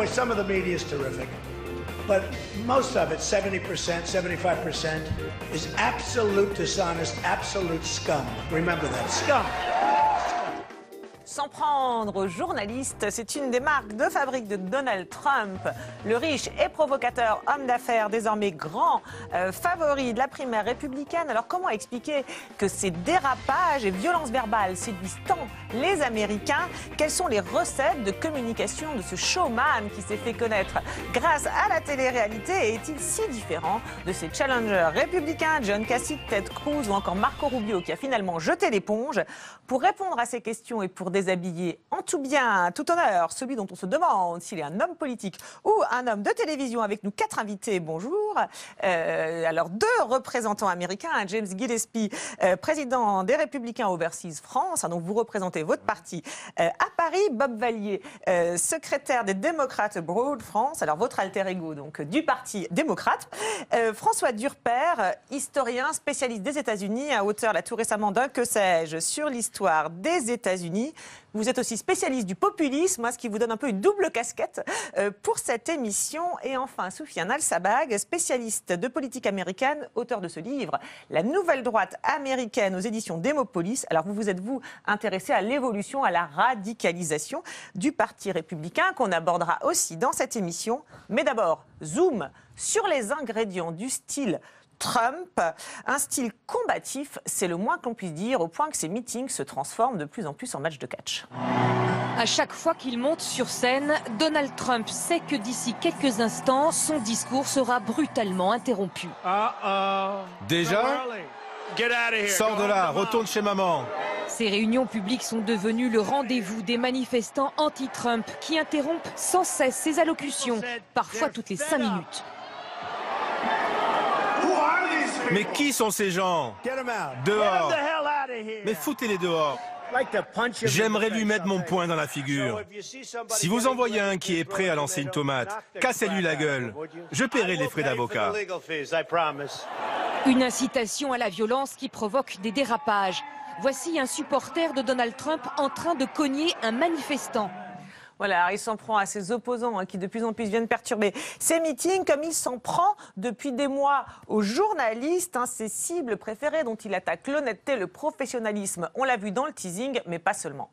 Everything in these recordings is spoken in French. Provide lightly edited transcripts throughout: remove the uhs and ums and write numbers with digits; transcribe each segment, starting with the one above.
way, some of the media is terrific, but most of it, 70%, 75%, is absolute dishonest, absolute scum. Remember that, scum. S'en prendre aux journalistes, c'est une des marques de fabrique de Donald Trump, le riche et provocateur homme d'affaires, désormais grand favori de la primaire républicaine. Alors comment expliquer que ces dérapages et violences verbales séduisent tant les Américains? Quelles sont les recettes de communication de ce showman qui s'est fait connaître grâce à la télé-réalité? Et est-il si différent de ses challengers républicains, John Kasich, Ted Cruz ou encore Marco Rubio qui a finalement jeté l'éponge? Pour répondre à ces questions et pour déshabiller en tout bien, tout honneur, celui dont on se demande s'il est un homme politique ou un homme de télévision, avec nous 4 invités. Bonjour. Alors 2 représentants américains, James Gillespie, président des Républicains Overseas France, donc vous représentez votre parti à Paris, Bob Vallier, secrétaire des démocrates Broad France, alors votre alter ego donc du parti démocrate, François Durper, historien spécialiste des États-Unis, auteur là tout récemment d'un que sais-je sur l'histoire des États-Unis. Vous êtes aussi spécialiste du populisme, ce qui vous donne un peu une double casquette pour cette émission. Et enfin, Soufiane Al-Sabag, spécialiste de politique américaine, auteur de ce livre, La nouvelle droite américaine aux éditions Démopolis. Alors vous êtes intéressé à l'évolution, à la radicalisation du Parti républicain qu'on abordera aussi dans cette émission. Mais d'abord, zoom sur les ingrédients du style Trump, un style combatif, c'est le moins qu'on puisse dire, au point que ses meetings se transforment de plus en plus en matchs de catch. À chaque fois qu'il monte sur scène, Donald Trump sait que d'ici quelques instants, son discours sera brutalement interrompu. Déjà ? Sors de là, retourne chez maman. Ces réunions publiques sont devenues le rendez-vous des manifestants anti-Trump qui interrompent sans cesse ses allocutions, parfois toutes les 5 minutes. Mais qui sont ces gens? Dehors. Mais foutez-les dehors. J'aimerais lui mettre mon poing dans la figure. Si vous en voyez un qui est prêt à lancer une tomate, cassez-lui la gueule. Je paierai les frais d'avocat. Une incitation à la violence qui provoque des dérapages. Voici un supporter de Donald Trump en train de cogner un manifestant. Voilà, il s'en prend à ses opposants qui de plus en plus viennent perturber ses meetings, comme il s'en prend depuis des mois aux journalistes, ses cibles préférées dont il attaque l'honnêteté, le professionnalisme. On l'a vu dans le teasing, mais pas seulement.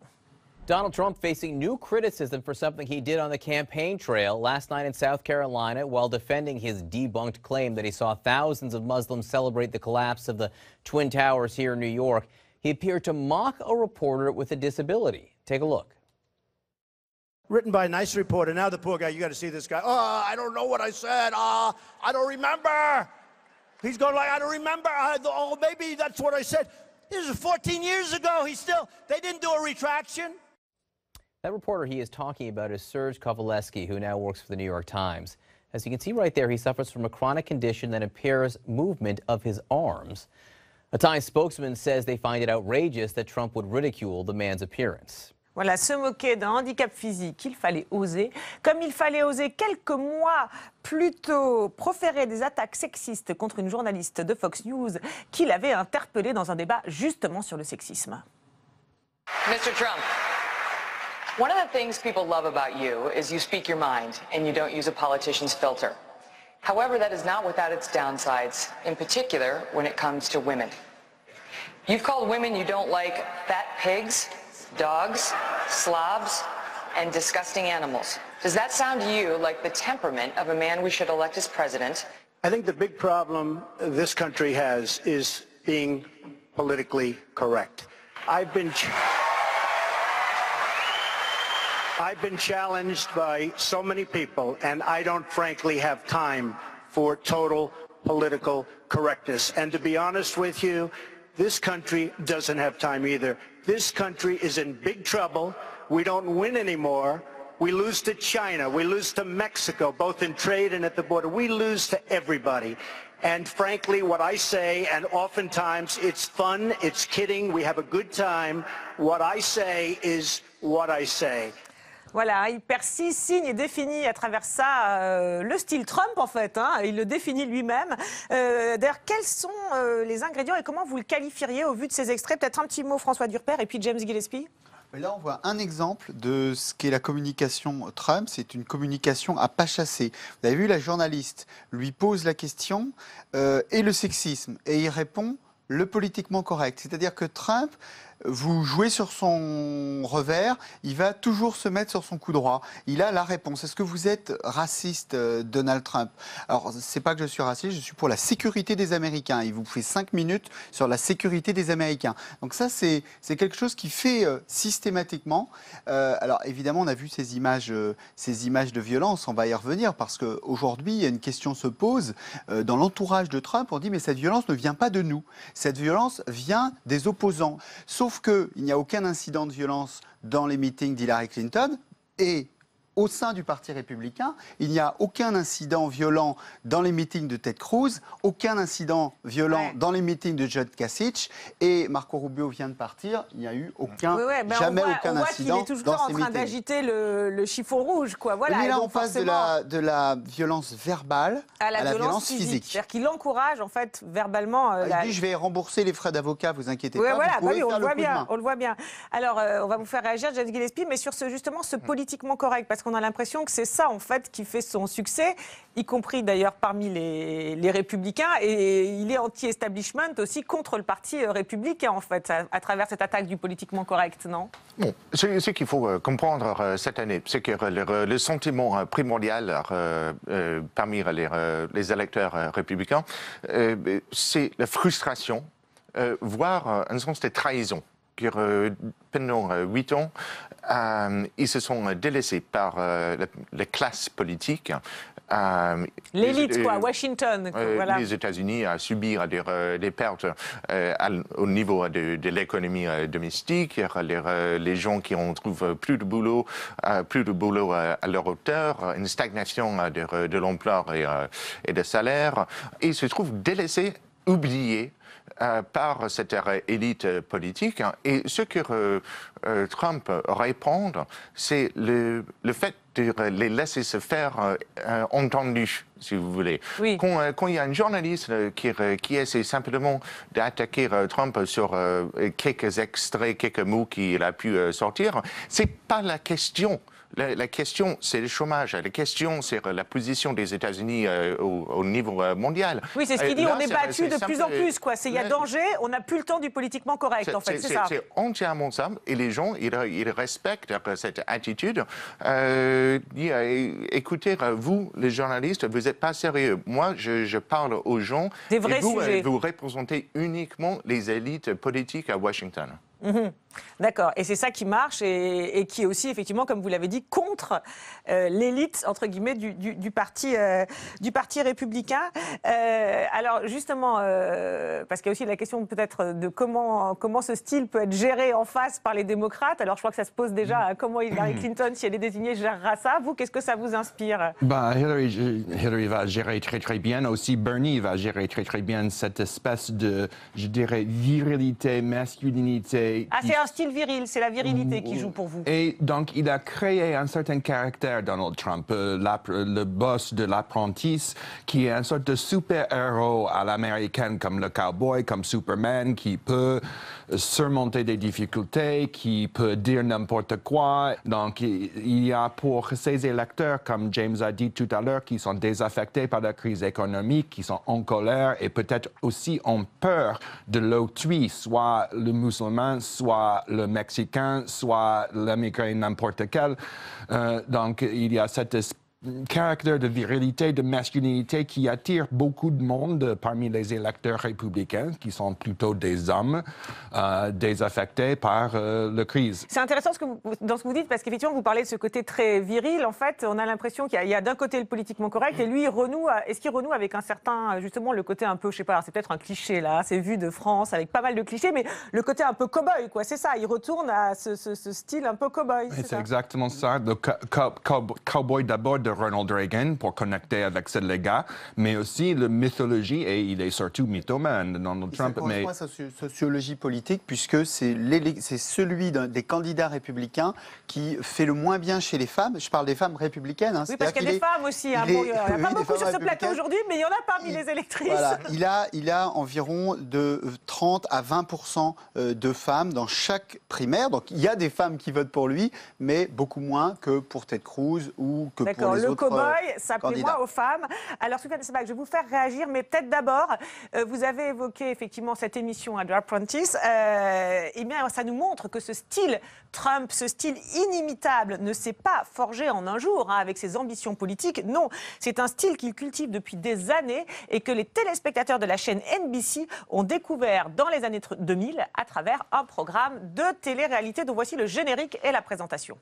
Donald Trump facing new criticism for something he did on the campaign trail last night in South Carolina while defending his debunked claim that he saw thousands of Muslims celebrate the collapse of the Twin Towers here in New York. He appeared to mock a reporter with a disability. Take a look. Written by a nice reporter. Now the poor guy, you got to see this guy. Oh, I don't know what I said. I don't remember. He's going like, I don't remember. Oh, maybe that's what I said. This is 14 years ago. They didn't do a retraction. That reporter he is talking about is Serge Kovaleski, who now works for the New York Times. As you can see right there, he suffers from a chronic condition that impairs movement of his arms. A Times spokesman says they find it outrageous that Trump would ridicule the man's appearance. Voilà, se moquer d'un handicap physique, il fallait oser. Comme il fallait oser quelques mois plus tôt proférer des attaques sexistes contre une journaliste de Fox News qu'il avait interpellée dans un débat justement sur le sexisme. Mr. Trump, one of the things people love about you is you speak your mind and you don't use a politician's filter. However, that is not without its downsides, in particular when it comes to women. You've called women you don't like fat pigs, dogs, slobs, and disgusting animals. Does that sound to you like the temperament of a man we should elect as president? I think the big problem this country has is being politically correct. I've been challenged by so many people, and I don't frankly have time for total political correctness. And to be honest with you, this country doesn't have time either. This country is in big trouble. We don't win anymore. We lose to China. We lose to Mexico, both in trade and at the border. We lose to everybody. And frankly, what I say, and oftentimes it's fun, it's kidding, we have a good time, what I say is what I say. Voilà, il persiste, signe et définit à travers ça le style Trump en fait, il le définit lui-même. D'ailleurs, quels sont les ingrédients et comment vous le qualifieriez au vu de ces extraits? Peut-être un petit mot François Durper et puis James Gillespie. Et là, on voit un exemple de ce qu'est la communication Trump. C'est une communication à pas chasser. Vous avez vu, la journaliste lui pose la question et le sexisme. Et il répond le politiquement correct. C'est-à-dire que Trump, vous jouez sur son revers, il va toujours se mettre sur son coup droit. Il a la réponse. Est-ce que vous êtes raciste, Donald Trump? Alors, c'est pas que je suis raciste, je suis pour la sécurité des Américains. Il vous fait 5 minutes sur la sécurité des Américains. Donc ça, c'est quelque chose qui fait systématiquement. Alors, évidemment, on a vu ces images de violence. On va y revenir parce qu'aujourd'hui, il y a une question se pose. Dans l'entourage de Trump, on dit, mais cette violence ne vient pas de nous. Cette violence vient des opposants. Sauf qu'il n'y a aucun incident de violence dans les meetings d'Hillary Clinton et au sein du Parti républicain, il n'y a aucun incident violent dans les meetings de Ted Cruz, aucun incident violent dans les meetings de John Kasich et Marco Rubio vient de partir, il n'y a eu jamais aucun incident dans ces meetings. Il est toujours en train d'agiter le chiffon rouge, quoi. Voilà. Mais là, on passe de la violence verbale à la violence physique. C'est-à-dire qu'il encourage, en fait, verbalement... il dit, je vais rembourser les frais d'avocat, vous inquiétez pas, voilà, vous pouvez faire le coup de main. On le voit bien. Alors, on va vous faire réagir, James Gillespie, mais sur justement ce politiquement correct, parce qu'on a l'impression que c'est ça, en fait, qui fait son succès, y compris d'ailleurs parmi les républicains, et il est anti-establishment aussi contre le parti républicain, en fait, à travers cette attaque du politiquement correct, non? Bon, ce qu'il faut comprendre cette année, c'est que le sentiment primordial parmi les électeurs républicains, c'est la frustration, voire un sens de trahison. Pendant 8 ans, ils se sont délaissés par la classe politique. L'élite, quoi, Washington. Voilà. Les États-Unis à subir des pertes au niveau de l'économie domestique, les gens qui ne trouvent plus de boulot à leur hauteur, une stagnation de l'emploi et des salaires. Et ils se trouvent délaissés, oubliés, par cette élite politique. Et ce que Trump répond, c'est le fait de les laisser se faire entendus, si vous voulez. Oui. Quand il y a un journaliste qui essaie simplement d'attaquer Trump sur quelques extraits, quelques mots qu'il a pu sortir, c'est pas la question. La question, c'est le chômage. La question, c'est la position des États-Unis au niveau mondial. Oui, c'est ce qu'il dit. Là, on est battu de plus en plus, quoi. Il y a danger. On n'a plus le temps du politiquement correct, en fait. C'est ça. C'est entièrement ça. Et les gens, ils respectent cette attitude. Écoutez, vous, les journalistes, vous n'êtes pas sérieux. Moi, je parle aux gens. Des vrais sujets. Vous représentez uniquement les élites politiques à Washington. Mmh. D'accord, et c'est ça qui marche et qui est aussi effectivement, comme vous l'avez dit, contre l'élite entre guillemets du parti républicain. Alors justement, parce qu'il y a aussi la question peut-être de comment ce style peut être géré en face par les démocrates. Alors je crois que ça se pose déjà comment Hillary Clinton, si elle est désignée, gérera ça. Vous, qu'est-ce que ça vous inspire? Hillary va gérer très très bien. Aussi Bernie va gérer très très bien cette espèce de, je dirais, virilité, masculinité. Ah, c'est un style viril, c'est la virilité qui joue pour vous. Et donc, il a créé un certain caractère, Donald Trump, le boss de l'apprenti, qui est une sorte de super-héros à l'américaine, comme le cowboy, comme Superman, qui peut surmonter des difficultés, qui peut dire n'importe quoi. Donc, il y a pour ces électeurs, comme James a dit tout à l'heure, qui sont désaffectés par la crise économique, qui sont en colère et peut-être aussi en peur de l'autrui, soit le musulman, soit le Mexicain, soit l'immigré n'importe quel. Donc, il y a cette caractère de virilité, de masculinité qui attire beaucoup de monde parmi les électeurs républicains, qui sont plutôt des hommes désaffectés par la crise. C'est intéressant dans ce que vous dites, parce qu'effectivement, vous parlez de ce côté très viril. En fait, on a l'impression qu'il y a d'un côté le politiquement correct, et lui, est-ce qu'il renoue avec un certain, justement, le côté un peu, je sais pas, c'est peut-être un cliché, là, c'est vu de France, avec pas mal de clichés, mais le côté un peu cow-boy, quoi, c'est ça, il retourne à ce style un peu cow-boy. C'est exactement ça, le cow-boy d'abord de Ronald Reagan pour connecter avec ce légat, mais aussi la mythologie, et il est surtout mythomane, Donald Trump. Mais sa sociologie politique, puisque c'est celui des candidats républicains qui fait le moins bien chez les femmes. Je parle des femmes républicaines. Hein, oui, parce qu'il y a des femmes aussi. Hein. Il n'y en a pas beaucoup sur ce plateau aujourd'hui, mais il y en a parmi les électrices. Voilà, il a environ de 30 à 20% de femmes dans chaque primaire. Donc il y a des femmes qui votent pour lui, mais beaucoup moins que pour Ted Cruz ou que pour les autres candidats. Le cow-boy, ça plaît moins aux femmes. Alors, Soufiane El Sabbagh, je vais vous faire réagir, mais peut-être d'abord, vous avez évoqué effectivement cette émission à The Apprentice. Eh bien, ça nous montre que ce style Trump, ce style inimitable, ne s'est pas forgé en un jour hein, avec ses ambitions politiques. Non, c'est un style qu'il cultive depuis des années et que les téléspectateurs de la chaîne NBC ont découvert dans les années 2000 à travers un programme de télé-réalité dont voici le générique et la présentation.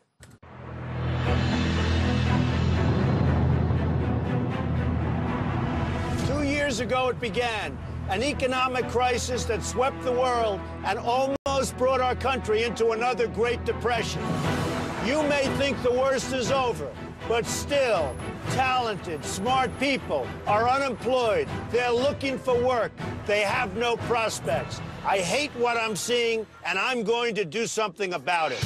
2 years ago it began, an economic crisis that swept the world and almost brought our country into another Great Depression. You may think the worst is over, but still, talented, smart people are unemployed. They're looking for work. They have no prospects. I hate what I'm seeing, and I'm going to do something about it.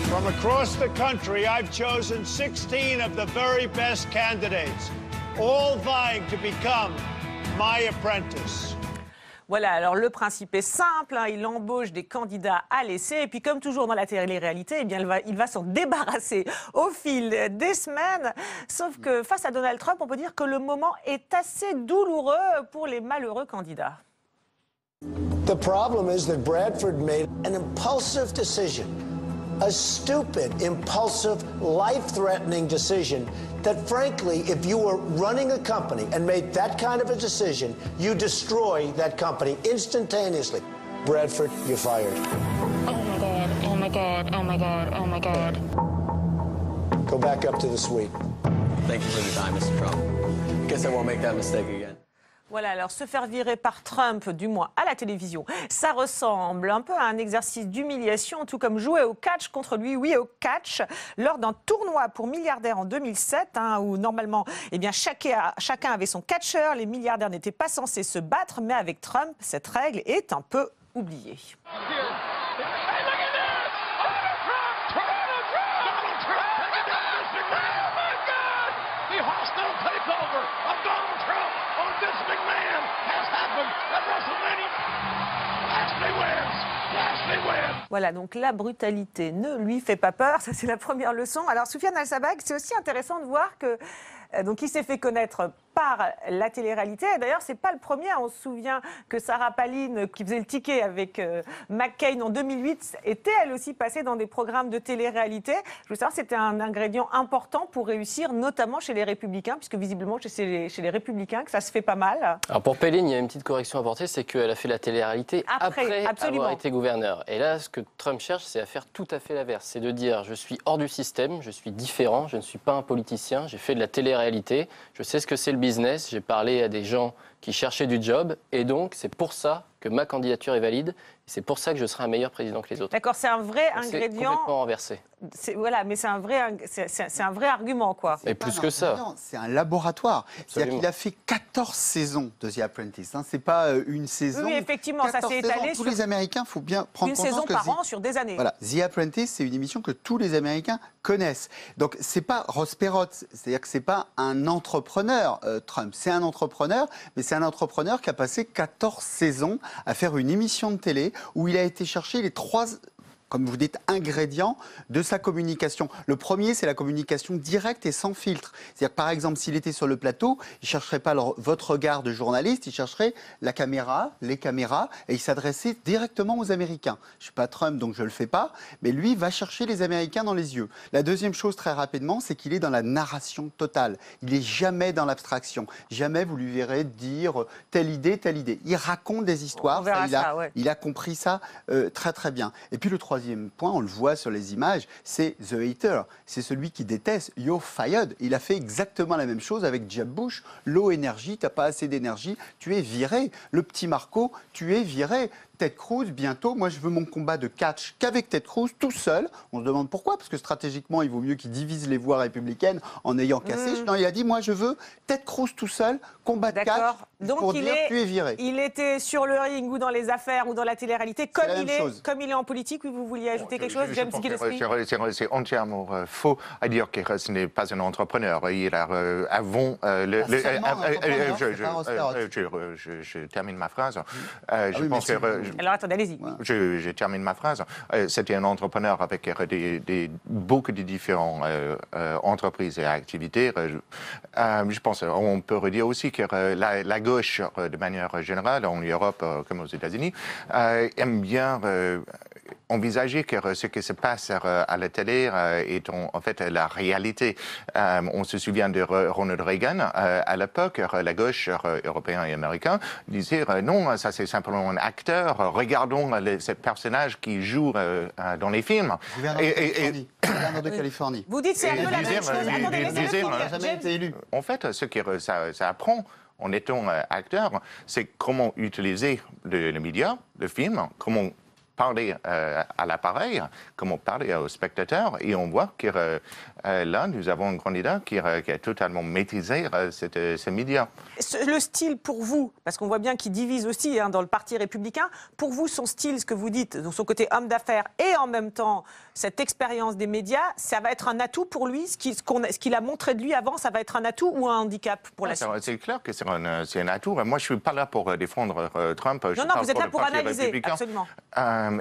From across the country, I've chosen 16 of the very best candidates, all vying to become my apprentice. Voilà, alors le principe est simple, hein, il embauche des candidats à l'essai et puis comme toujours dans la télé-réalité, eh bien, il va s'en débarrasser au fil des semaines. Sauf que face à Donald Trump, on peut dire que le moment est assez douloureux pour les malheureux candidats. The problem is that Bradford made an impulsive decision. A stupid, impulsive, life-threatening decision that, frankly, if you were running a company and made that kind of a decision, you destroy that company instantaneously. Bradford, you're fired. Oh, my God. Oh, my God. Oh, my God. Oh, my God. Go back up to the suite. Thank you for the time, Mr. Trump. Guess I won't make that mistake again. Voilà, alors se faire virer par Trump, du moins à la télévision, ça ressemble un peu à un exercice d'humiliation, tout comme jouer au catch contre lui, oui, au catch, lors d'un tournoi pour milliardaires en 2007, hein, où normalement, eh bien, chacun avait son catcheur, les milliardaires n'étaient pas censés se battre, mais avec Trump, cette règle est un peu oubliée. Voilà, donc la brutalité ne lui fait pas peur, ça c'est la première leçon. Alors Soufiane El Sabbagh, c'est aussi intéressant de voir que donc il s'est fait connaître par la télé-réalité. D'ailleurs, c'est pas le premier. On se souvient que Sarah Palin, qui faisait le ticket avec McCain en 2008, était elle aussi passée dans des programmes de télé-réalité. Je veux savoir, c'était un ingrédient important pour réussir, notamment chez les Républicains, puisque visiblement chez les Républicains que ça se fait pas mal. Alors pour Palin, il y a une petite correction à apporter, c'est qu'elle a fait la télé-réalité après avoir été gouverneur. Et là, ce que Trump cherche, c'est à faire tout à fait l'inverse. C'est de dire, je suis hors du système, je suis différent, je ne suis pas un politicien, j'ai fait de la télé-réalité, je sais ce que c'est le business, j'ai parlé à des gens qui cherchaient du job, et donc c'est pour ça que ma candidature est valide, c'est pour ça que je serai un meilleur président que les autres. D'accord, c'est un vrai ingrédient. C'est complètement renversé. Voilà, mais c'est un vrai argument, quoi. Et plus que ça. C'est un laboratoire. C'est-à-dire qu'il a fait 14 saisons de The Apprentice. Hein. C'est pas une saison. Oui, effectivement, ça s'est étalé sur... Tous les Américains, il faut bien prendre conscience une saison par an sur des années. Voilà, The Apprentice, c'est une émission que tous les Américains connaissent. Donc, c'est pas Ross Perot, c'est-à-dire que c'est pas un entrepreneur, Trump. C'est un entrepreneur, mais c'est un entrepreneur qui a passé 14 saisons à faire une émission de télé où il a été chercher les 3, comme vous dites, ingrédients de sa communication. Le premier, c'est la communication directe et sans filtre. C'est-à-dire, par exemple, s'il était sur le plateau, il ne chercherait pas votre regard de journaliste, il chercherait la caméra, les caméras, et il s'adressait directement aux Américains. Je ne suis pas Trump, donc je ne le fais pas, mais lui va chercher les Américains dans les yeux. La deuxième chose, très rapidement, c'est qu'il est dans la narration totale. Il n'est jamais dans l'abstraction. Jamais vous lui verrez dire telle idée, telle idée. Il raconte des histoires. Il a compris ça très très bien. Et puis le troisième point, on le voit sur les images, c'est The Hater. C'est celui qui déteste. You're fired. Il a fait exactement la même chose avec Jeb Bush. Low énergie, tu n'as pas assez d'énergie, tu es viré. Le petit Marco, tu es viré. Ted Cruz bientôt. Moi, je veux mon combat de catch qu'avec Ted Cruz, tout seul. On se demande pourquoi, parce que stratégiquement, il vaut mieux qu'il divise les voix républicaines en ayant cassé. Non, il a dit, moi, je veux Ted Cruz tout seul, combat de catch, pour dire tu es viré. Il était sur le ring ou dans les affaires ou dans la télé-réalité, comme il est en politique. Oui, vous vouliez ajouter quelque chose, James Gillespie? C'est entièrement faux à dire que ce n'est pas un entrepreneur. Il a avant je termine ma phrase. Alors attendez, allez-y. Je termine ma phrase. C'était un entrepreneur avec beaucoup de différentes entreprises et activités. Je pense qu'on peut redire aussi que la gauche, de manière générale, en Europe comme aux États-Unis, aime bien envisager que ce qui se passe à la télé est en fait la réalité. On se souvient de Ronald Reagan. À l'époque, la gauche européenne et américaine disait non, ça c'est simplement un acteur. Regardons ce personnage qui joue dans les films. Gouverneur de Californie. Vous dites c'est un peu la même chose. Attendez, laissez-le finir. Jamais été élu. En fait, ce que ça apprend en étant acteur, c'est comment utiliser le média, le film, comment parler à l'appareil, comment parler aux spectateurs, et on voit que là, nous avons un candidat qui a totalement maîtrisé ce média. Le style pour vous, parce qu'on voit bien qu'il divise aussi dans le Parti républicain, pour vous, son style, ce que vous dites, donc son côté homme d'affaires et en même temps cette expérience des médias, ça va être un atout pour lui, ce qu'il a montré de lui avant, ça va être un atout ou un handicap pour la suite? C'est clair que c'est un atout. Moi, je ne suis pas là pour défendre Trump. Non, vous êtes là pour analyser, absolument.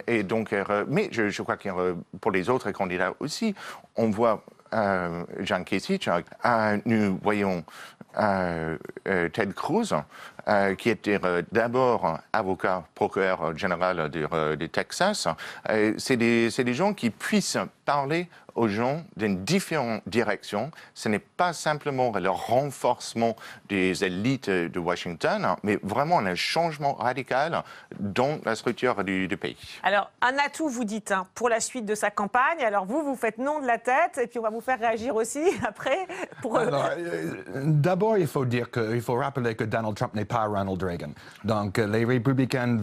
Et donc, mais je crois que pour les autres candidats aussi, on voit John Kasich, nous voyons Ted Cruz, qui était d'abord avocat procureur général du Texas. C'est des gens qui puissent parler aux gens d'une différente direction. Ce n'est pas simplement le renforcement des élites de Washington, mais vraiment un changement radical dans la structure du pays. Alors, un atout, vous dites, pour la suite de sa campagne. Alors, vous faites non de la tête, et puis on va vous faire réagir aussi après. D'abord, il faut rappeler que Donald Trump n'est pas Ronald Reagan. Donc, les républicains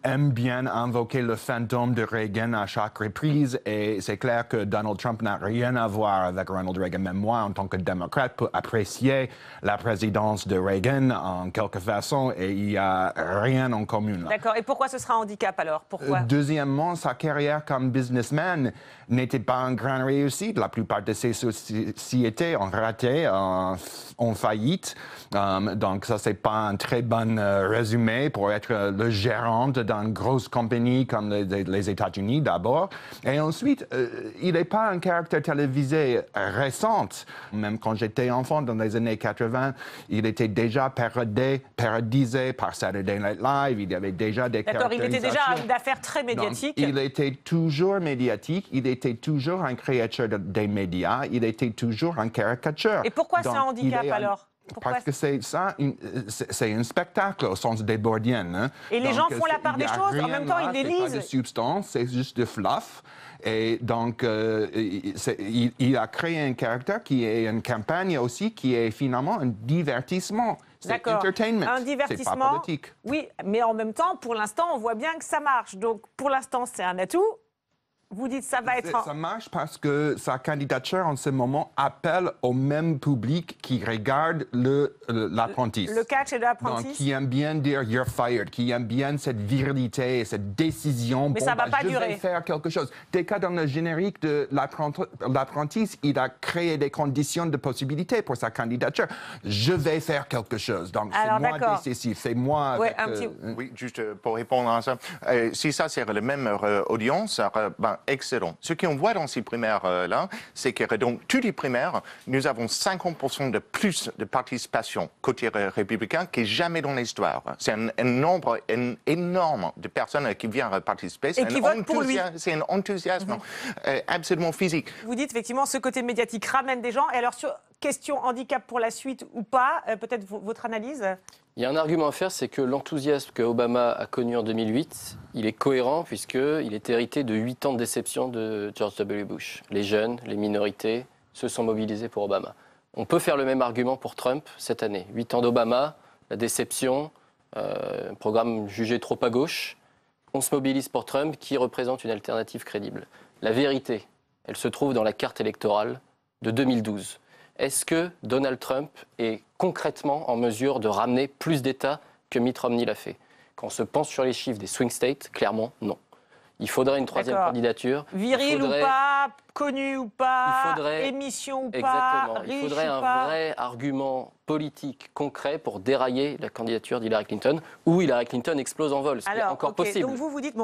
aiment bien invoquer le fantôme de Reagan à chaque reprise, et c'est clair que Donald Trump n'a rien à voir avec Ronald Reagan. Même moi, en tant que démocrate, peux apprécier la présidence de Reagan en quelque façon, et il n'y a rien en commun. D'accord. Et pourquoi ce sera un handicap alors? Pourquoi? Deuxièmement, sa carrière comme businessman n'était pas une grande réussite. La plupart de ses sociétés ont raté, ont faillite. Donc ça, c'est pas un très bon résumé pour être le gérant d'une grosse compagnie comme les États-Unis d'abord. Et ensuite, il n'est pas un caractère télévisé récent. Même quand j'étais enfant dans les années 80, il était déjà parodisé par Saturday Night Live. Il y avait déjà des caractérisations. D'accord, il était déjà un homme d'affaires très médiatique. Donc, il était toujours médiatique, il était toujours un créateur des médias, il était toujours un caricature. Et pourquoi c'est un handicap alors? Parce que c'est un spectacle au sens débordien. Hein? Et les gens font la part des choses, en même temps ils les lisent. C'est pas de substance, c'est juste de fluff. Et donc, il a créé un caractère qui est une campagne aussi, qui est finalement un divertissement. C'est entertainment. Un divertissement. C'est pas politique. Oui, mais en même temps, pour l'instant, on voit bien que ça marche. Donc, pour l'instant, c'est un atout. Vous dites ça va être... Ça marche parce que sa candidature en ce moment appelle au même public qui regarde l'apprenti. Le catch et l'apprenti. Donc, qui aime bien dire « you're fired », qui aime bien cette virilité, cette décision. Mais ça va pas durer. Je vais faire quelque chose. Dès que dans le générique de l'apprenti, il a créé des conditions de possibilité pour sa candidature. Je vais faire quelque chose. Donc, c'est moi décisif. C'est moi... Ouais, avec, Oui, juste pour répondre à ça. Si ça, c'est la même audience, excellent. Ce qu'on voit dans ces primaires-là, c'est que dans toutes les primaires, nous avons 50% de plus de participation côté républicain que jamais dans l'histoire. C'est un nombre énorme de personnes qui viennent participer. Et qui votent pour lui. C'est un enthousiasme absolument physique. Vous dites effectivement ce côté médiatique ramène des gens. Et alors, sur question handicap pour la suite ou pas, peut-être votre analyse? Il y a un argument à faire, c'est que l'enthousiasme que Obama a connu en 2008, il est cohérent puisqu'il est hérité de 8 ans de déception de George W. Bush. Les jeunes, les minorités se sont mobilisés pour Obama. On peut faire le même argument pour Trump cette année. 8 ans d'Obama, la déception, un programme jugé trop à gauche. On se mobilise pour Trump qui représente une alternative crédible. La vérité, elle se trouve dans la carte électorale de 2012. Est-ce que Donald Trump est concrètement en mesure de ramener plus d'États que Mitt Romney l'a fait? Quand on se penche sur les chiffres des swing states, clairement, non. Il faudrait une troisième candidature. Viril ou pas, connu ou pas, émission ou pas, riche il faudrait un vrai argument politique concret pour dérailler la candidature d'Hillary Clinton, où Hillary Clinton explose en vol, ce qui est encore possible. Donc vous dites,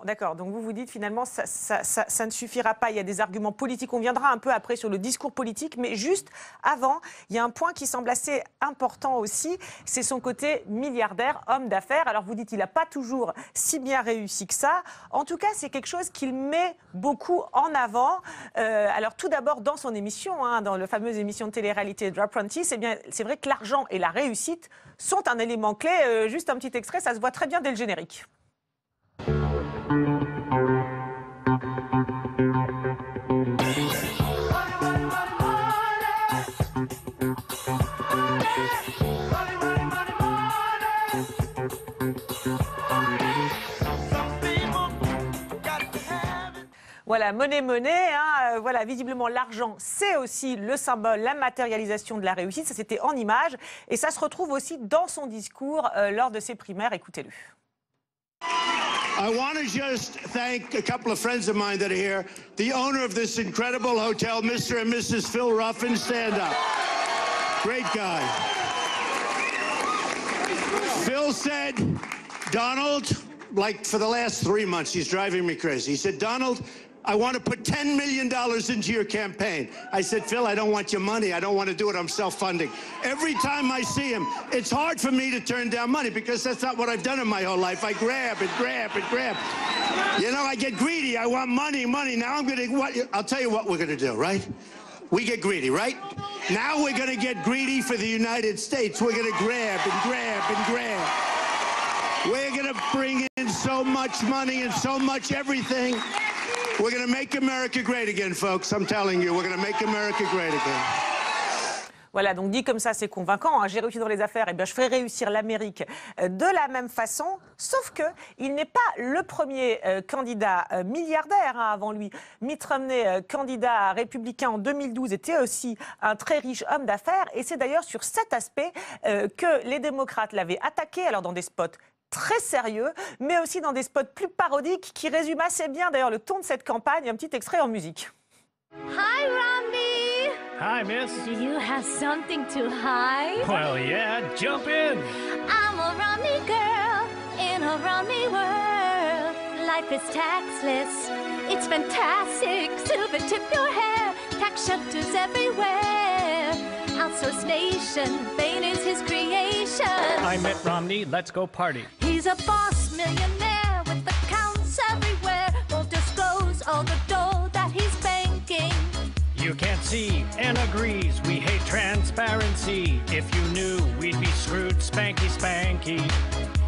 d'accord, donc vous dites finalement ça ne suffira pas, il y a des arguments politiques, on viendra un peu après sur le discours politique, mais juste avant, il y a un point qui semble assez important aussi, c'est son côté milliardaire, homme d'affaires. Alors vous dites, il n'a pas toujours si bien réussi que ça, en tout cas c'est quelque chose qu'il met beaucoup en avant. Alors tout d'abord dans son émission, dans la fameuse émission de télé-réalité The Apprentice, eh bien c'est vrai que l'argent et la réussite sont un élément clé. Juste un petit extrait, ça se voit très bien dès le générique. Voilà, monnaie, voilà, visiblement l'argent, c'est aussi le symbole, la matérialisation de la réussite. Ça, c'était en images. Et ça se retrouve aussi dans son discours lors de ses primaires. Écoutez-le. I want to just thank a couple of friends of mine that are here. The owner of this incredible hotel, Mr. and Mrs. Phil Ruffin, stand up. Great guy. Phil said, Donald, like for the last 3 months, he's driving me crazy. He said, Donald, I want to put $10 million into your campaign. I said, Phil, I don't want your money. I don't want to do it. I'm self-funding. Every time I see him, it's hard for me to turn down money because that's not what I've done in my whole life. I grab and grab and grab. You know, I get greedy. I want money, money. Now I'm going to, I'll tell you what we're going to do, right? We get greedy, right? Now we're going to get greedy for the United States. We're going to grab and grab and grab. We're going to bring in so much money and so much everything. We're going to make America great again, folks. I'm telling you, we're going to make America great again. Voilà, donc dit comme ça, c'est convaincant. J'ai réussi dans les affaires, et bien je ferai réussir l'Amérique de la même façon. Sauf qu'il n'est pas le premier candidat milliardaire avant lui. Mitt Romney, candidat républicain en 2012, était aussi un très riche homme d'affaires. Et c'est d'ailleurs sur cet aspect que les démocrates l'avaient attaqué, alors dans des spots très sérieux, mais aussi dans des spots plus parodiques qui résument assez bien d'ailleurs le ton de cette campagne. Un petit extrait en musique. Hi, Romney! Hi, miss. Do you have something to hide? Well, yeah, jump in. I'm a Romney girl in a Romney world. Life is taxless. It's fantastic. Silver tip your hair. Tax shelters everywhere. Outsourced nation. Bain is his creation. I'm Mitt Romney. Let's go party. He's a boss millionaire with accounts everywhere. Won't disclose all the dough that he's banking. You can't see and agrees. We hate transparency. If you knew, we'd be screwed spanky spanky.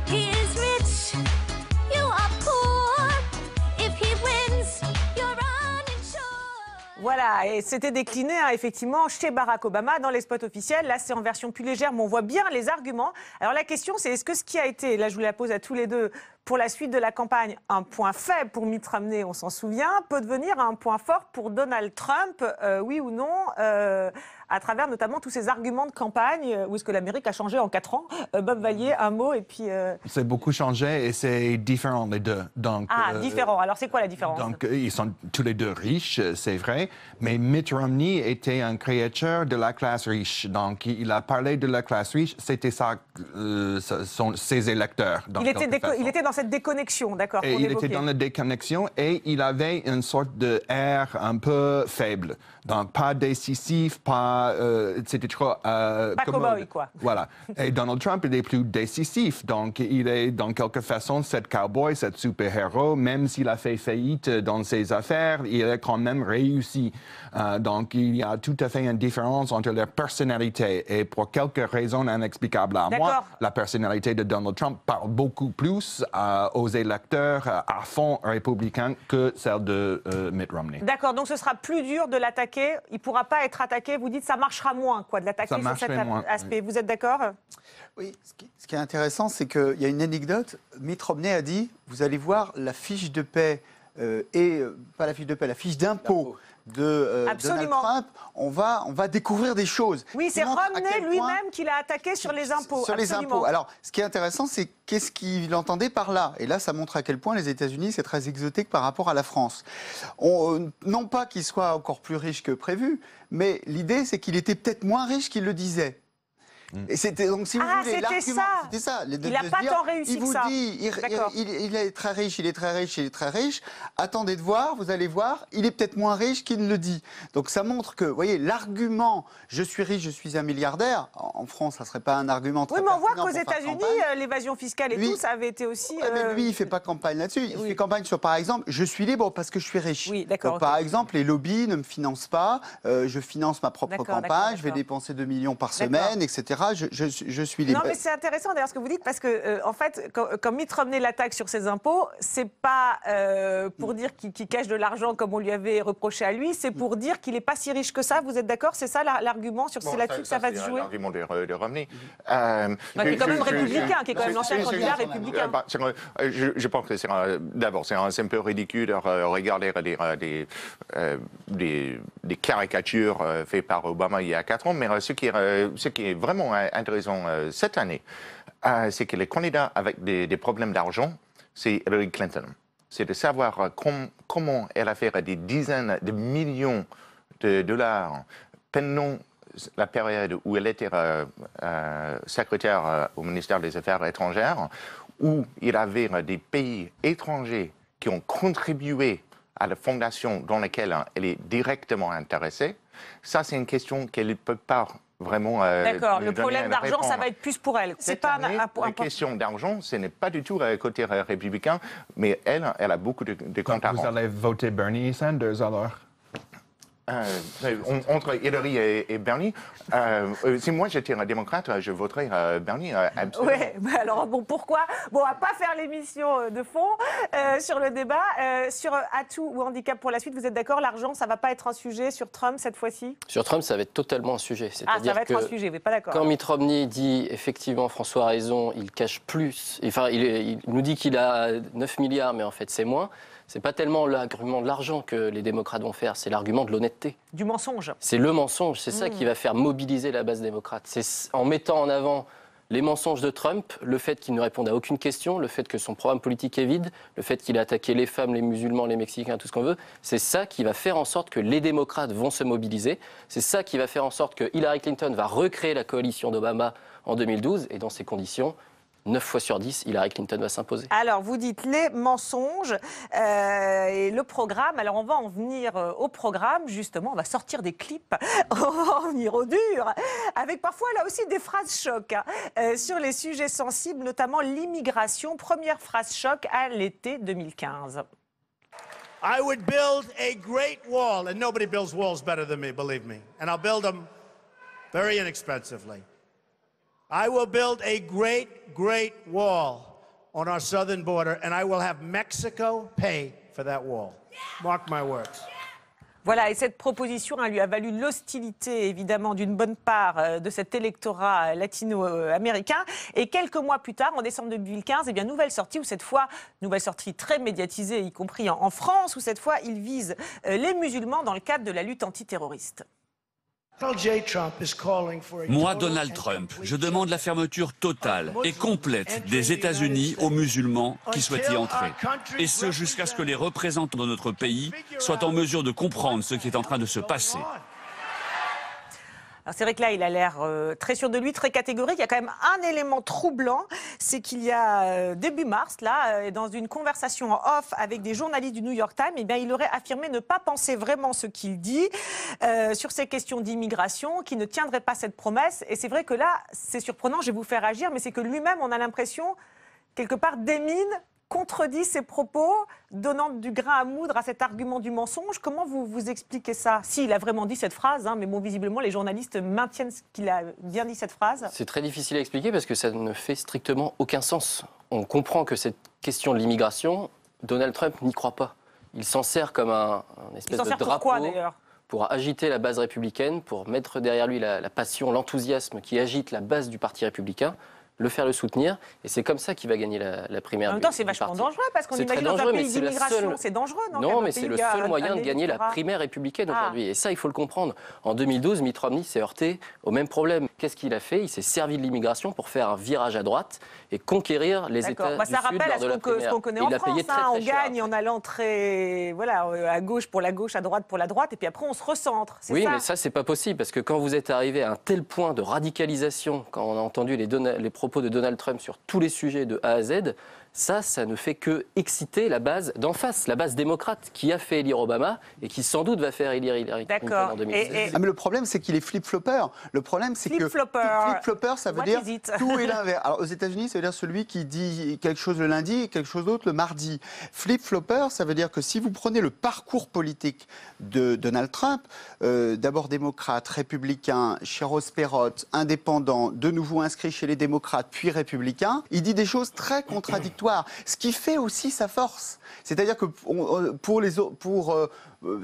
He is rich. You are poor. If he wins, you're uninsured. Voilà, et c'était décliné effectivement chez Barack Obama dans les spots officiels. Là, c'est en version plus légère, mais on voit bien les arguments. Alors la question, c'est est-ce que ce qui a été, là je vous la pose à tous les deux, pour la suite de la campagne, un point faible pour Mitt Romney, on s'en souvient, peut devenir un point fort pour Donald Trump, oui ou non, à travers notamment tous ces arguments de campagne, où est-ce que l'Amérique a changé en 4 ans? Bob Vallier, un mot, et puis... C'est beaucoup changé et c'est différent les deux. Donc, différent. Alors c'est quoi la différence? Donc ils sont tous les deux riches, c'est vrai, mais Mitt Romney était un créateur de la classe riche. Donc il a parlé de la classe riche, c'était ça, ses électeurs. Il était dans cette déconnexion, d'accord. Il était dans la déconnexion et il avait une sorte d'air un peu faible. Donc pas décisif, pas... c'était trop... pas cow-boy, quoi. Voilà. Et Donald Trump, il est plus décisif. Donc il est, dans quelque façon, cet cowboy, cet super-héros. Même s'il a fait faillite dans ses affaires, il a quand même réussi. Donc il y a tout à fait une différence entre leurs personnalités. Et pour quelques raisons inexplicables à moi, la personnalité de Donald Trump parle beaucoup plus aux électeurs à fond républicains que celle de Mitt Romney. D'accord, donc ce sera plus dur de l'attaquer. Il ne pourra pas être attaqué. Vous dites ça marchera moins, quoi, de l'attaquer sur cet aspect. Oui. Vous êtes d'accord? Oui, ce qui est intéressant, c'est qu'il y a une anecdote. Mitt Romney a dit, vous allez voir la fiche de paie, pas la fiche de paie, la fiche d'impôt de Donald Trump, on va découvrir des choses. Oui, c'est Romney lui-même qui l'a attaqué sur les impôts. Sur les impôts. Alors, ce qui est intéressant, c'est qu'est-ce qu'il entendait par là. Et là, ça montre à quel point les États-Unis, c'est très exotique par rapport à la France. Non pas qu'il soit encore plus riche que prévu, mais l'idée, c'est qu'il était peut-être moins riche qu'il le disait. Et c'était donc, si vous voulez, l'argument, c'était ça. Il n'a pas tant réussi que ça. Il vous dit, il est très riche, il est très riche, il est très riche. Attendez de voir, vous allez voir, il est peut-être moins riche qu'il ne le dit. Donc ça montre que, vous voyez, l'argument « je suis riche, je suis un milliardaire », en France, ça ne serait pas un argument très pertinent. Oui, mais on voit qu'aux États-Unis, l'évasion fiscale et tout, ça avait été aussi... mais lui, il ne fait pas campagne là-dessus. Il fait campagne sur, par exemple, « je suis libre parce que je suis riche ». Oui, d'accord. Par exemple, les lobbies ne me financent pas, je finance ma propre campagne, je vais dépenser 2 millions par semaine, etc. Je suis libre. Non, mais c'est intéressant d'ailleurs ce que vous dites, parce que en fait, quand Mitt Romney l'attaque sur ses impôts, c'est pas pour dire qu'il cache de l'argent comme on lui avait reproché à lui, c'est pour dire qu'il n'est pas si riche que ça. Vous êtes d'accord? C'est ça l'argument, c'est là-dessus que ça va se jouer? C'est l'argument de Romney. Qui est quand même républicain, qui est quand même l'ancien candidat républicain. Je pense que d'abord, c'est un peu ridicule de regarder des caricatures faites par Obama il y a 4 ans, mais ce qui est vraiment intéressant cette année, c'est que les candidats avec des problèmes d'argent, c'est Hillary Clinton. C'est de savoir comment elle a fait des dizaines de millions de dollars pendant la période où elle était secrétaire au ministère des Affaires étrangères, où il y avait des pays étrangers qui ont contribué à la fondation dans laquelle elle est directement intéressée. Ça, c'est une question qu'elle ne peut pas vraiment. D'accord, le problème d'argent, ça va être plus pour elle. C'est pas la question d'argent, ce n'est pas du tout côté républicain, mais elle a beaucoup de comptes à rendre. Vous allez voter Bernie Sanders alors? Entre Hillary et Bernie, si moi j'étais un démocrate, je voterais Bernie, absolument. Oui, mais alors bon, pourquoi? Bon, on va pas faire l'émission de fond sur le débat. Sur atout ou handicap pour la suite, vous êtes d'accord? L'argent, ça va pas être un sujet sur Trump cette fois-ci? Sur Trump, ça va être totalement un sujet. Ça va être un sujet, vous n'êtes pas d'accord? Quand Mitt Romney dit, effectivement, François a raison, il cache plus, enfin, il nous dit qu'il a 9 milliards, mais en fait c'est moins. C'est pas tellement l'argument de l'argent que les démocrates vont faire, c'est l'argument de l'honnêteté. Du mensonge. C'est le mensonge, c'est ça qui va faire mobiliser la base démocrate. C'est en mettant en avant les mensonges de Trump, le fait qu'il ne réponde à aucune question, le fait que son programme politique est vide, le fait qu'il a attaqué les femmes, les musulmans, les Mexicains, tout ce qu'on veut, c'est ça qui va faire en sorte que les démocrates vont se mobiliser. C'est ça qui va faire en sorte que Hillary Clinton va recréer la coalition d'Obama en 2012, et dans ces conditions, 9 fois sur 10, Hillary Clinton va s'imposer. Alors, vous dites les mensonges et le programme. Alors, on va en venir au programme, justement. On va sortir des clips, on va en venir au dur, avec parfois, là aussi, des phrases choc sur les sujets sensibles, notamment l'immigration. Première phrase choc à l'été 2015. I would build a great wall, and nobody builds walls better than me, believe me. And I'll build them very inexpensively. I will build a great, great wall on our southern border, and I will have Mexico pay for that wall. Mark my words. Voilà, et cette proposition lui a valu l'hostilité, évidemment, d'une bonne part de cet électorat latino-américain. Et quelques mois plus tard, en décembre 2015, eh bien, nouvelle sortie, où cette fois, nouvelle sortie très médiatisée, y compris en France, où cette fois, il vise les musulmans dans le cadre de la lutte antiterroriste. Moi, Donald Trump, je demande la fermeture totale et complète des États-Unis aux musulmans qui souhaitent y entrer. Et ce, jusqu'à ce que les représentants de notre pays soient en mesure de comprendre ce qui est en train de se passer. Alors c'est vrai que là, il a l'air très sûr de lui, très catégorique. Il y a quand même un élément troublant, c'est qu'il y a début mars, là, dans une conversation en off avec des journalistes du New York Times, eh bien, il aurait affirmé ne pas penser vraiment ce qu'il dit sur ces questions d'immigration, qu'il ne tiendrait pas cette promesse. Et c'est vrai que là, c'est surprenant, je vais vous faire agir, mais c'est que lui-même, on a l'impression, quelque part, démine, contredit ses propos, donnant du grain à moudre à cet argument du mensonge. Comment vous expliquez ça? Si, il a vraiment dit cette phrase, hein, mais bon, visiblement, les journalistes maintiennent qu'il a bien dit cette phrase. C'est très difficile à expliquer parce que ça ne fait strictement aucun sens. On comprend que cette question de l'immigration, Donald Trump n'y croit pas. Il s'en sert comme un espèce de drapeau. Pourquoi, d'ailleurs ? pour agiter la base républicaine, pour mettre derrière lui la passion, l'enthousiasme qui agite la base du Parti républicain, le faire le soutenir, et c'est comme ça qu'il va gagner la primaire. En même temps, c'est vachement dangereux, parce qu'on imagine dans un pays d'immigration, c'est dangereux. Non, mais c'est le seul moyen de gagner la primaire républicaine aujourd'hui, et ça, il faut le comprendre. En 2012, Mitt Romney s'est heurté au même problème. Qu'est-ce qu'il a fait? Il s'est servi de l'immigration pour faire un virage à droite et conquérir les États du Sud lors de la primaire. Ça rappelle ce qu'on connaît en France, on gagne en allant à gauche pour la gauche, à droite pour la droite, et puis après on se recentre. Oui, mais ça, c'est pas possible, parce que quand vous êtes arrivé à un tel point de radicalisation, quand on a entendu les propos de Donald Trump sur tous les sujets de A à Z, ça ne fait que exciter la base d'en face, la base démocrate qui a fait élire Obama et qui sans doute va faire élire Hillary Clinton en 2016. Mais le problème, c'est qu'il est flip-flopper. Le problème, c'est que flip-flopper, ça veut dire tout est l'inverse. Alors aux États-Unis, ça veut dire celui qui dit quelque chose le lundi et quelque chose d'autre le mardi. Flip-flopper, ça veut dire que si vous prenez le parcours politique de Donald Trump, d'abord démocrate, républicain, chez Ross Perot, indépendant, de nouveau inscrit chez les démocrates, puis républicain, il dit des choses très contradictoires. Ce qui fait aussi sa force. C'est-à-dire que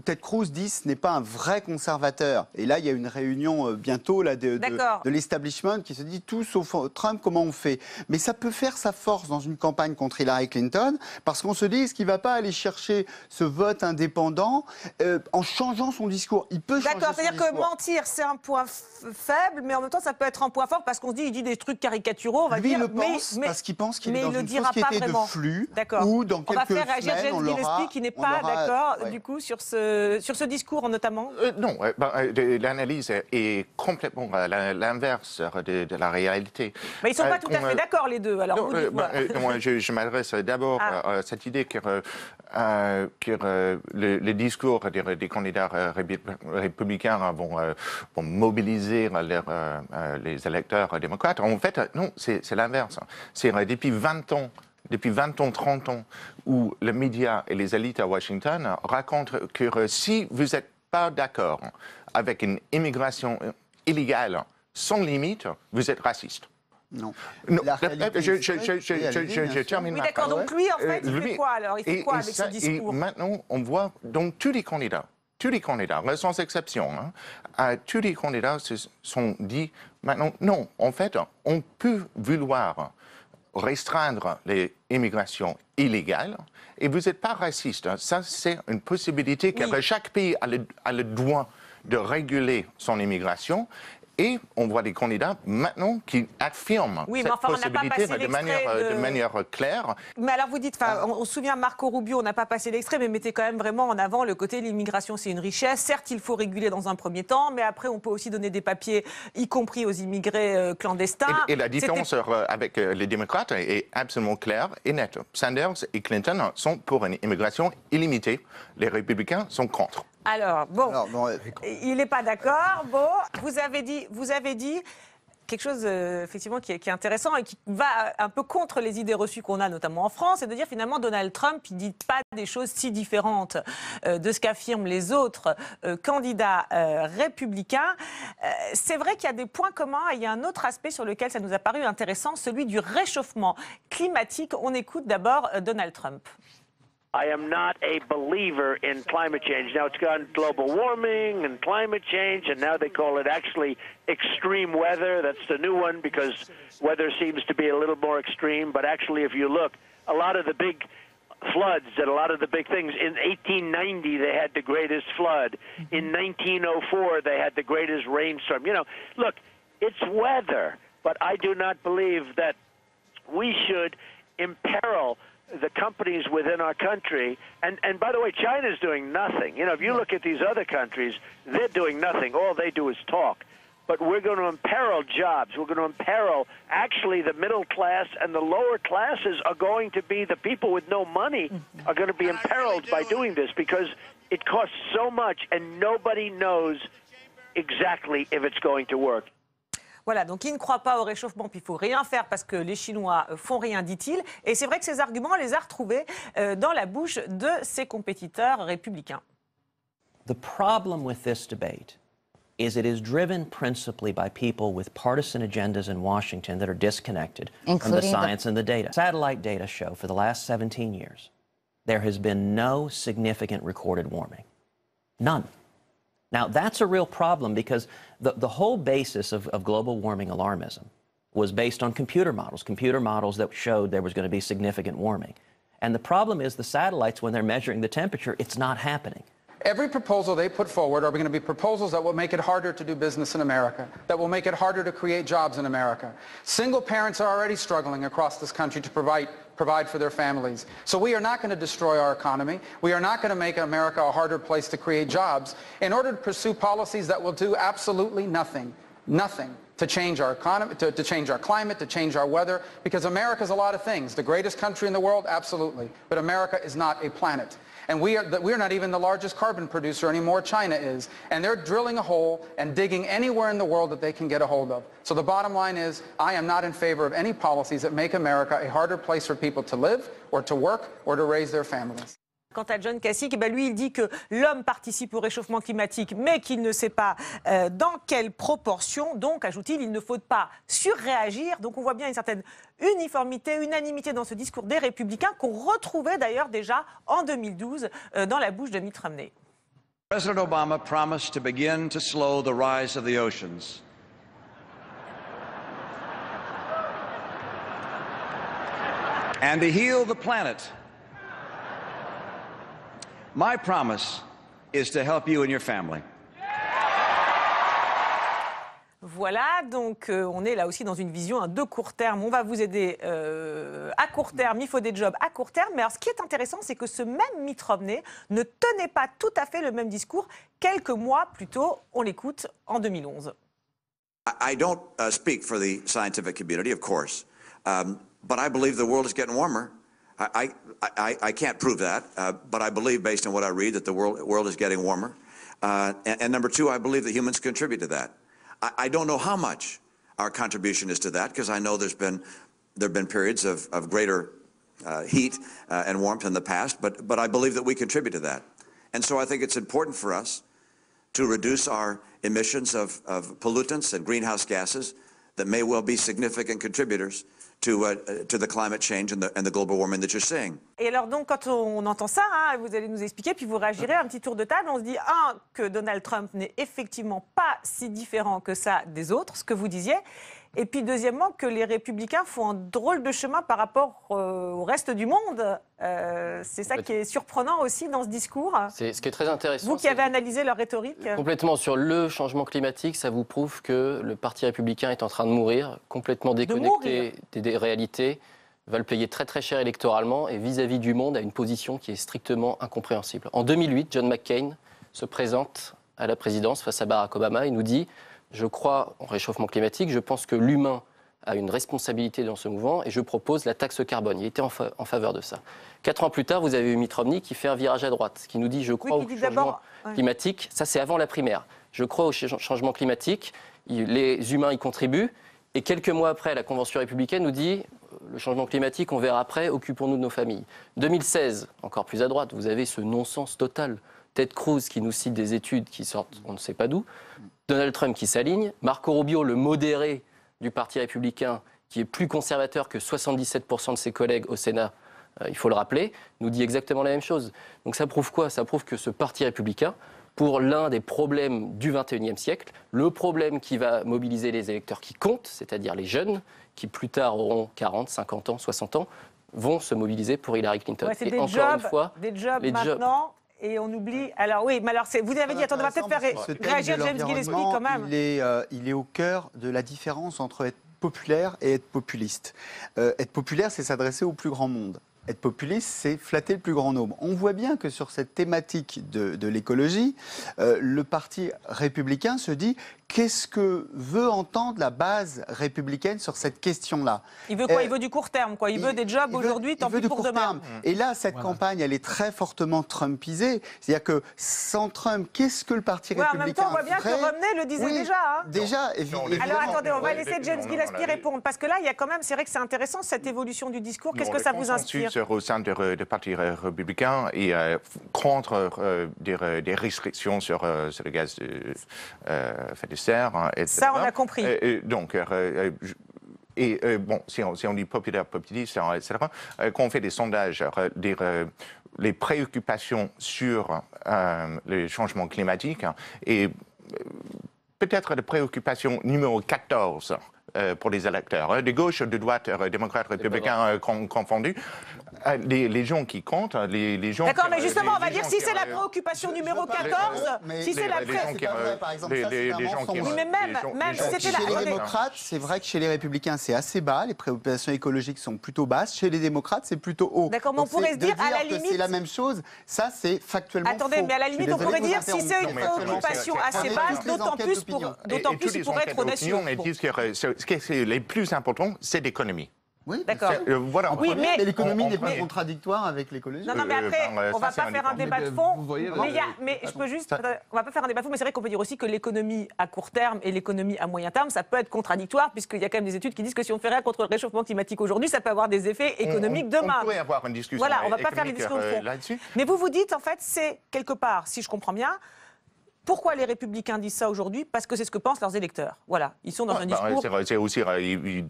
Ted Cruz dit ce n'est pas un vrai conservateur. Et là, il y a une réunion bientôt là, de l'establishment qui se dit tout sauf Trump, comment on fait? Mais ça peut faire sa force dans une campagne contre Hillary Clinton, parce qu'on se dit, est-ce qu'il ne va pas aller chercher ce vote indépendant en changeant son discours? Il peut changer son discours. D'accord, c'est-à-dire que mentir, c'est un point faible, mais en même temps, ça peut être un point fort, parce qu'on se dit, il dit des trucs caricaturaux, on va Lui, dire. il le pense, parce qu'il pense qu'il est dans une société de flux, où dans quelques semaines, on va faire réagir James Gillespie, qui n'est pas d'accord, du coup, sur ce discours, notamment. Non, l'analyse est complètement l'inverse de la réalité. Mais ils ne sont pas tout à fait d'accord, les deux. Alors, je m'adresse d'abord à cette idée que le discours des candidats républicains vont mobiliser les électeurs démocrates. En fait, non, c'est l'inverse. C'est depuis 20 ans, 30 ans, où les médias et les élites à Washington racontent que si vous n'êtes pas d'accord avec une immigration illégale sans limite, vous êtes raciste. Non. Je termine. Oui, d'accord. Donc lui, en fait, il fait quoi alors? Il fait quoi avec ce discours? Et maintenant, on voit donc tous les candidats, sans exception, tous les candidats se sont dit maintenant, non, en fait, on peut vouloir restreindre les immigrations illégales et vous n'êtes pas raciste. Ça, c'est une possibilité car chaque pays a le droit de réguler son immigration. Et on voit des candidats maintenant qui affirment cette possibilité de manière claire. Mais alors vous dites, on se souvient Marco Rubio, on n'a pas passé l'extrait, mais mettez quand même vraiment en avant le côté l'immigration, c'est une richesse. Certes, il faut réguler dans un premier temps, mais après on peut aussi donner des papiers, y compris aux immigrés clandestins. Et la différence avec les démocrates est absolument claire et nette. Sanders et Clinton sont pour une immigration illimitée. Les républicains sont contre. Alors, il n'est pas d'accord. Bon, vous avez dit quelque chose effectivement qui est intéressant et qui va un peu contre les idées reçues qu'on a notamment en France, c'est de dire finalement Donald Trump, il ne dit pas des choses si différentes de ce qu'affirment les autres candidats républicains. C'est vrai qu'il y a des points communs et il y a un autre aspect sur lequel ça nous a paru intéressant, celui du réchauffement climatique. On écoute d'abord Donald Trump. I am not a believer in climate change. Now, it's gone global warming and climate change, and now they call it actually extreme weather. That's the new one because weather seems to be a little more extreme. But actually, if you look, a lot of the big floods and a lot of the big things, in 1890 they had the greatest flood. In 1904 they had the greatest rainstorm. You know, look, it's weather, but I do not believe that we should imperil the companies within our country, and by the way, China's doing nothing. You know, if you look at these other countries, they're doing nothing. All they do is talk. But we're going to imperil jobs. We're going to imperil, actually, the middle class and the lower classes are going to be, the people with no money are going to be imperiled by doing this because it costs so much and nobody knows exactly if it's going to work. Voilà, donc il ne croit pas au réchauffement, puis il ne faut rien faire parce que les Chinois font rien, dit-il. Et c'est vrai que ces arguments, on les a retrouvés dans la bouche de ses compétiteurs républicains. The problem with this debate is it is driven principally by people with partisan agendas in Washington that are disconnected from the science and the data. Satellite data show for the last 17 years, there has been no significant recorded warming. None. Now, that's a real problem because the whole basis of global warming alarmism was based on computer models that showed there was going to be significant warming. And the problem is the satellites, when they're measuring the temperature, it's not happening. Every proposal they put forward are going to be proposals that will make it harder to do business in America, that will make it harder to create jobs in America. Single parents are already struggling across this country to provide for their families. So we are not going to destroy our economy. We are not going to make America a harder place to create jobs in order to pursue policies that will do absolutely nothing to change our economy, to change our climate, to change our weather, because America is a lot of things. The greatest country in the world, absolutely. But America is not a planet. And we are not even the largest carbon producer anymore. China is. And they're drilling a hole and digging anywhere in the world that they can get a hold of. So the bottom line is, I am not in favor of any policies that make America a harder place for people to live or to work or to raise their families. Quant à John Kasich, lui, il dit que l'homme participe au réchauffement climatique, mais qu'il ne sait pas dans quelle proportion. Donc, ajoute-t-il, il ne faut pas surréagir. Donc, on voit bien une certaine uniformité, unanimité dans ce discours des Républicains qu'on retrouvait d'ailleurs déjà en 2012 dans la bouche de Mitt Romney. President Obama promised to begin to slow the rise of the oceans. And to heal the planet. My promise is to help you and your family. Voilà, donc on est là aussi dans une vision de court terme. On va vous aider à court terme, il faut des jobs à court terme. Mais alors, ce qui est intéressant, c'est que ce même Mitt Romney ne tenait pas tout à fait le même discours quelques mois plus tôt. On l'écoute en 2011. I don't speak for the scientific community, of course, but I believe the world is getting warmer. I can't prove that, but I believe, based on what I read, that the world is getting warmer. And number two, I believe that humans contribute to that. I don't know how much our contribution is to that, because I know there have been periods of greater heat and warmth in the past, but I believe that we contribute to that. And so I think it's important for us to reduce our emissions of pollutants and greenhouse gases that may well be significant contributors to the climate change and the global warming that you're seeing. Et alors donc, quand on entend ça, hein, vous allez nous expliquer, puis vous réagirez à un petit tour de table. On se dit, que Donald Trump n'est effectivement pas si différent que ça des autres, ce que vous disiez. Et puis deuxièmement, que les Républicains font un drôle de chemin par rapport au reste du monde. C'est ça qui est surprenant aussi dans ce discours. C'est ce qui est très intéressant. Vous qui avez analysé leur rhétorique. Complètement sur le changement climatique, ça vous prouve que le Parti républicain est en train de mourir, complètement déconnecté des réalités, va le payer très très cher électoralement et vis-à-vis du monde a une position qui est strictement incompréhensible. En 2008, John McCain se présente à la présidence face à Barack Obama et nous dit « Je crois en réchauffement climatique, je pense que l'humain a une responsabilité dans ce mouvement et je propose la taxe carbone. » Il était en faveur de ça. 4 ans plus tard, vous avez eu Mitt Romney qui fait un virage à droite, qui nous dit « Je crois au changement climatique ». Ça, c'est avant la primaire. Je crois au changement climatique, les humains y contribuent. Et quelques mois après, la Convention républicaine nous dit « Le changement climatique, on verra après, occupons-nous de nos familles ». 2016, encore plus à droite, vous avez ce non-sens total. Ted Cruz qui nous cite des études qui sortent on ne sait pas d'où. Donald Trump qui s'aligne, Marco Rubio, le modéré du Parti républicain, qui est plus conservateur que 77% de ses collègues au Sénat, il faut le rappeler, nous dit exactement la même chose. Donc ça prouve quoi? Ça prouve que ce Parti républicain, pour l'un des problèmes du XXIe siècle, le problème qui va mobiliser les électeurs qui comptent, c'est-à-dire les jeunes, qui plus tard auront 40, 50 ans, 60 ans, vont se mobiliser pour Hillary Clinton. Ouais, c'est des jobs maintenant. Et on oublie. Alors oui, mais alors vous avez dit, attendez, on va peut-être faire réagir James Gillespie quand même. Il est au cœur de la différence entre être populaire et être populiste. Être populaire, c'est s'adresser au plus grand monde. Être populiste, c'est flatter le plus grand nombre. On voit bien que sur cette thématique de l'écologie, le Parti républicain se dit qu'est-ce que veut entendre la base républicaine sur cette question-là. Il veut quoi? Il veut du court terme, quoi. Il veut des jobs aujourd'hui, tant pis pour demain. Et là, cette campagne, elle est très fortement trumpisée. C'est-à-dire que sans Trump, qu'est-ce que le Parti républicain en même temps, on voit bien que Romney le disait déjà. Hein. Déjà, évidemment. Alors attendez, on va laisser James Gillespie répondre. Parce que là, il y a quand même, c'est vrai que c'est intéressant, cette évolution du discours. Qu'est-ce que ça vous inspire? Au sein du Parti républicain et contre des restrictions sur le gaz de serre, etc. Ça, on a compris. Donc, Et bon, si on dit populaire, populiste, etc., quand on fait des sondages, les préoccupations sur le changement climatique et peut-être la préoccupation numéro 14 pour les électeurs, de gauche, de droite, démocrates, républicains confondus. Les gens qui comptent, les gens... D'accord, mais justement, on va dire si c'est la préoccupation numéro 14, si c'est la préoccupation... Oui, mais même si c'était la... Chez les démocrates, c'est vrai que chez les républicains, c'est assez bas, les préoccupations écologiques sont plutôt basses, chez les démocrates, c'est plutôt haut. D'accord, mais on pourrait se dire, à la limite... c'est la même chose, ça c'est factuellement Attendez, faux. mais à la limite, on pourrait dire, si c'est une préoccupation assez basse, d'autant plus pour être audacieux. Ce qui est le plus important, c'est l'économie. Oui, d'accord. Voilà, oui, mais l'économie n'est pas contradictoire avec l'écologie. Non, mais après, on va pas faire un débat de fond. Mais je peux juste... On va pas faire un débat de fond, mais c'est vrai qu'on peut dire aussi que l'économie à court terme et l'économie à moyen terme, ça peut être contradictoire, puisqu'il y a quand même des études qui disent que si on fait rien contre le réchauffement climatique aujourd'hui, ça peut avoir des effets économiques demain. On pourrait avoir une discussion. Voilà, on va pas faire les discussions de fond. Mais vous dites, en fait, c'est quelque part, si je comprends bien, pourquoi les Républicains disent ça aujourd'hui? Parce que c'est ce que pensent leurs électeurs. Voilà, ils sont dans un discours... C'est aussi... Ils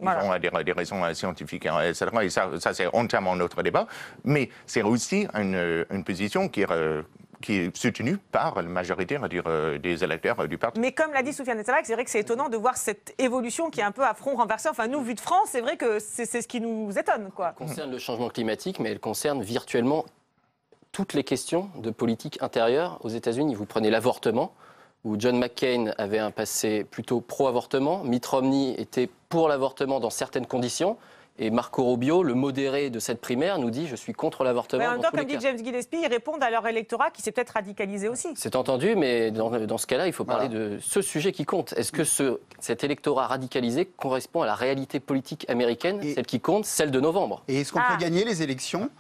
ont des raisons scientifiques, etc. Et ça c'est entièrement notre débat. Mais c'est aussi une position qui est soutenue par la majorité des électeurs du parti. Mais comme l'a dit Soufiane Essalag, c'est vrai que c'est étonnant de voir cette évolution qui est un peu à front renversé. Enfin, nous, vu de France, c'est vrai que c'est ce qui nous étonne, quoi. Elle concerne le changement climatique, mais elle concerne virtuellement toutes les questions de politique intérieure aux États-Unis. Vous prenez l'avortement, où John McCain avait un passé plutôt pro-avortement, Mitt Romney était pour l'avortement dans certaines conditions, et Marco Rubio, le modéré de cette primaire, nous dit « je suis contre l'avortement ». En même temps, comme dit James Gillespie, ils répondent à leur électorat qui s'est peut-être radicalisé aussi. C'est entendu, mais dans ce cas-là, il faut parler de ce sujet qui compte. Est-ce que cet électorat radicalisé correspond à la réalité politique américaine, celle qui compte, celle de novembre? Et est-ce qu'on peut gagner les élections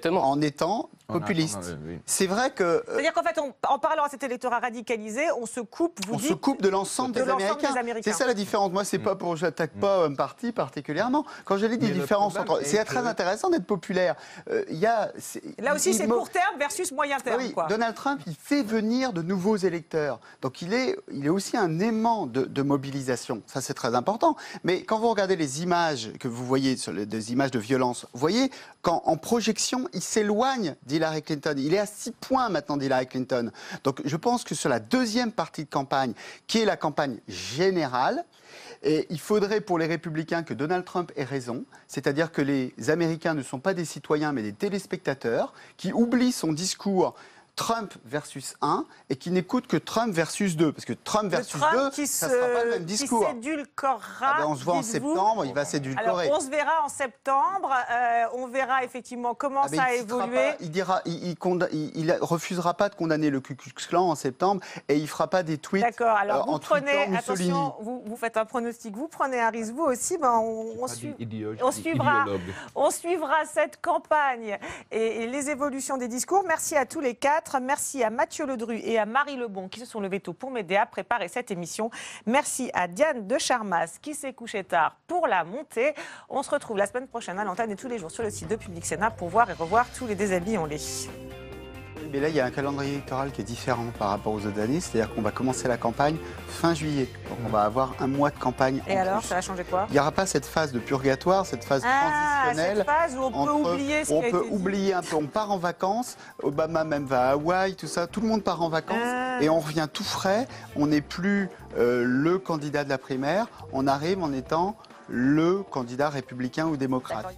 en étant populiste? C'est vrai que... C'est-à-dire qu'en fait, en parlant à cet électorat radicalisé, on se coupe, on se coupe de l'ensemble des Américains. C'est ça la différence. Moi, c'est pas pour... J'attaque pas un parti particulièrement. Quand je l'ai dit, différence entre... C'est très intéressant d'être populaire. Là aussi, c'est court terme versus moyen terme. Oui, quoi. Donald Trump, il fait venir de nouveaux électeurs. Donc, il est aussi un aimant de mobilisation. Ça, c'est très important. Mais quand vous regardez les images que vous voyez, des images de violence, vous voyez qu'en projection, il s'éloigne d'Hillary Clinton. Il est à 6 points maintenant d'Hillary Clinton. Donc, je pense que sur la deuxième partie de campagne, qui est la campagne générale, et il faudrait pour les Républicains que Donald Trump ait raison, c'est-à-dire que les Américains ne sont pas des citoyens mais des téléspectateurs qui oublient son discours Trump versus 1 et qui n'écoute que Trump versus 2. Parce que Trump versus 2, ça ne sera pas le même discours. Qui s'édulcorera. On se voit en septembre, il va s'édulcorer. Alors, on se verra en septembre, on verra effectivement comment ça a évolué. Il refusera pas de condamner le Ku Klux Klan en septembre et il fera pas des tweets. D'accord, alors vous prenez, attention, vous faites un pronostic, vous prenez un risque, vous aussi, on suivra cette campagne et les évolutions des discours. Merci à tous les 4. Merci à Mathieu Ledru et à Marie Lebon qui se sont levés tôt pour m'aider à préparer cette émission. Merci à Diane de Charmas qui s'est couchée tard pour la montée. On se retrouve la semaine prochaine à l'antenne et tous les jours sur le site de Public Sénat pour voir et revoir tous les déshabillons-les. Mais là, il y a un calendrier électoral qui est différent par rapport aux autres années. C'est-à-dire qu'on va commencer la campagne fin juillet. Donc on va avoir un mois de campagne. Et alors, ça va changer quoi? Il n'y aura pas cette phase de purgatoire, cette phase transitionnelle. Cette phase où on peut oublier ce qui a été dit. Oublier un peu. On part en vacances. Obama même va à Hawaï, tout ça. Tout le monde part en vacances. Et on revient tout frais. On n'est plus le candidat de la primaire. On arrive en étant le candidat républicain ou démocrate.